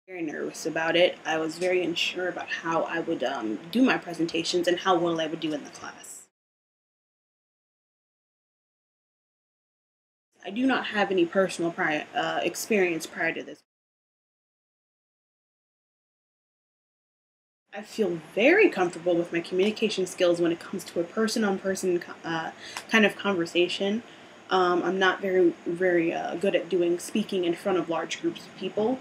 Very nervous about it. I was very unsure about how I would do my presentations and how well I would do in the class. I do not have any personal experience prior to this. I feel very comfortable with my communication skills when it comes to a person-on-person kind of conversation. I'm not very good at doing speaking in front of large groups of people,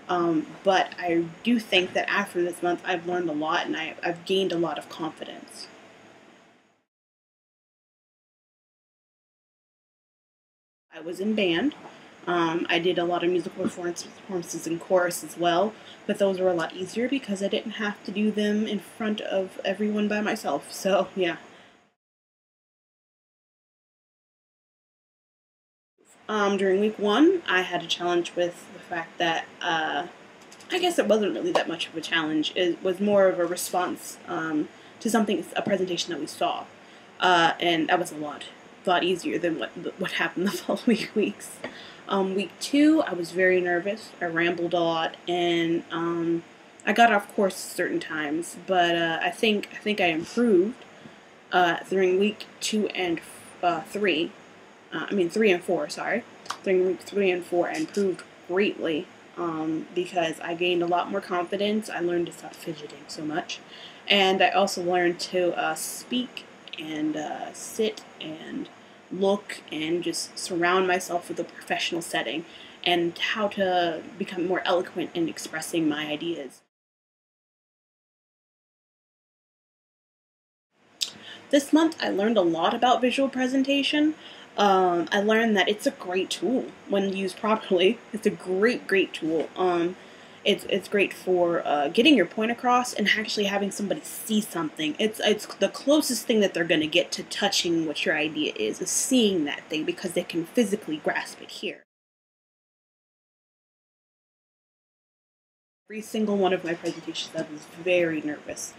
but I do think that after this month I've learned a lot and I've gained a lot of confidence. I was in band. I did a lot of musical performances in chorus as well, but those were a lot easier because I didn't have to do them in front of everyone by myself. So, yeah. During week one, I had a challenge with the fact that I guess it wasn't really that much of a challenge. It was more of a response to a presentation that we saw, and that was a lot easier than what happened the following weeks. Week two, I was very nervous. I rambled a lot, and I got off course certain times. But I think I improved during week two and three. I mean 3 and 4. Sorry, during week 3 and 4, I improved greatly because I gained a lot more confidence. I learned to stop fidgeting so much, and I also learned to speak and sit and look and just surround myself with a professional setting and how to become more eloquent in expressing my ideas. This month I learned a lot about visual presentation. I learned that it's a great tool when used properly. It's a great tool. It's great for getting your point across and actually having somebody see something. It's the closest thing that they're gonna get to touching what your idea is seeing that thing because they can physically grasp it here. Every single one of my presentations, I was very nervous.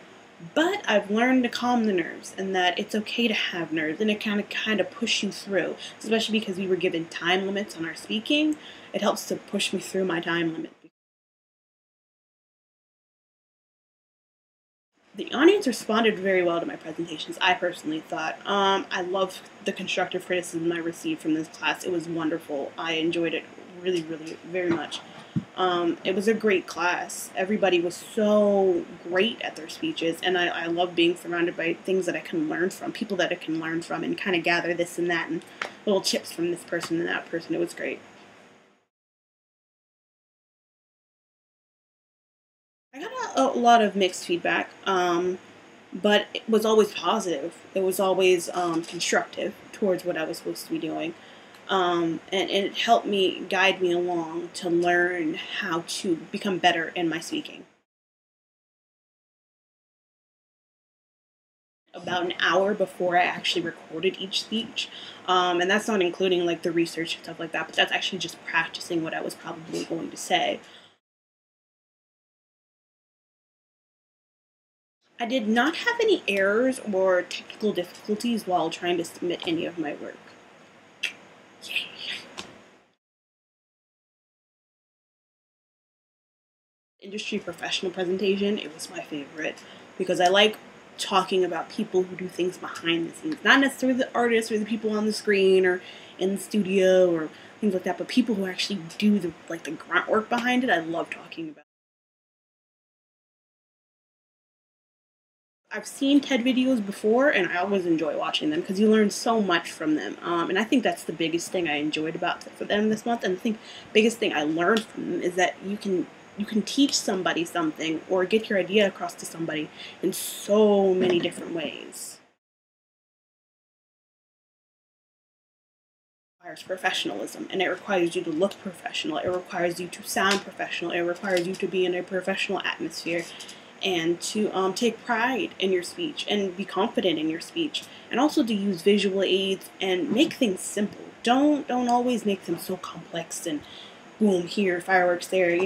But I've learned to calm the nerves and that it's okay to have nerves and it kind of push you through, especially because we were given time limits on our speaking. It helps to push me through my time limit. The audience responded very well to my presentations, I personally thought. I loved the constructive criticism I received from this class. It was wonderful. I enjoyed it really, very much. It was a great class. Everybody was so great at their speeches, and I love being surrounded by things that I can learn from, people that I can learn from, and kind of gather this and that, and little chips from this person and that person. It was great. I got a lot of mixed feedback, but it was always positive. It was always constructive towards what I was supposed to be doing. And it helped me guide me along to learn how to become better in my speaking. About an hour before I actually recorded each speech, and that's not including like the research and stuff like that, but that's actually just practicing what I was probably going to say. I did not have any errors or technical difficulties while trying to submit any of my work. Industry professional presentation, it was my favorite because I like talking about people who do things behind the scenes, not necessarily the artists or the people on the screen or in the studio or things like that, but people who actually do the grunt work behind it. I love talking about. I've seen TED videos before, and I always enjoy watching them because you learn so much from them. And I think that's the biggest thing I enjoyed about for them this month. And I think biggest thing I learned from them is that you can teach somebody something or get your idea across to somebody in so many different ways. It requires professionalism, and it requires you to look professional. It requires you to sound professional. It requires you to be in a professional atmosphere and to take pride in your speech and be confident in your speech, and also to use visual aids and make things simple. Don't always make them so complex and boom here, fireworks there,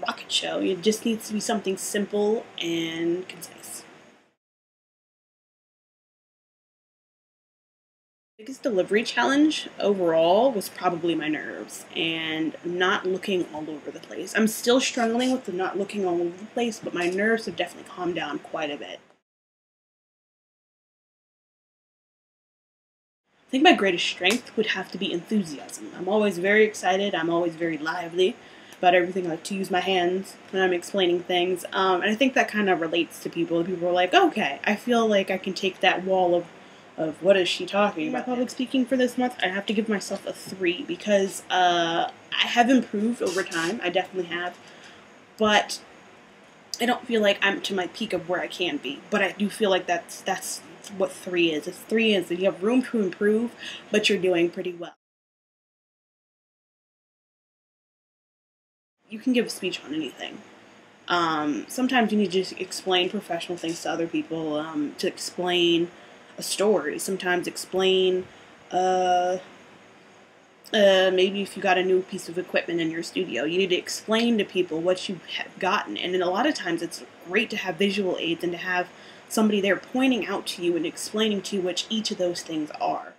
rocket show. It just needs to be something simple and concise. Biggest delivery challenge overall was probably my nerves and not looking all over the place. I'm still struggling with the not looking all over the place, but my nerves have definitely calmed down quite a bit. I think my greatest strength would have to be enthusiasm. I'm always very excited, I'm always very lively about everything. I like to use my hands when I'm explaining things. And I think that kind of relates to people. People are like, okay, I feel like I can take that wall of what is she talking about. Public speaking for this month, I have to give myself a 3 because I have improved over time. I definitely have. But I don't feel like I'm to my peak of where I can be. But I do feel like that's what 3 is. It's 3 is that you have room to improve, but you're doing pretty well. You can give a speech on anything. Sometimes you need to just explain professional things to other people, to explain a story. Sometimes explain, maybe if you got a new piece of equipment in your studio, you need to explain to people what you have gotten. And then a lot of times it's great to have visual aids and to have somebody there pointing out to you and explaining to you what each of those things are.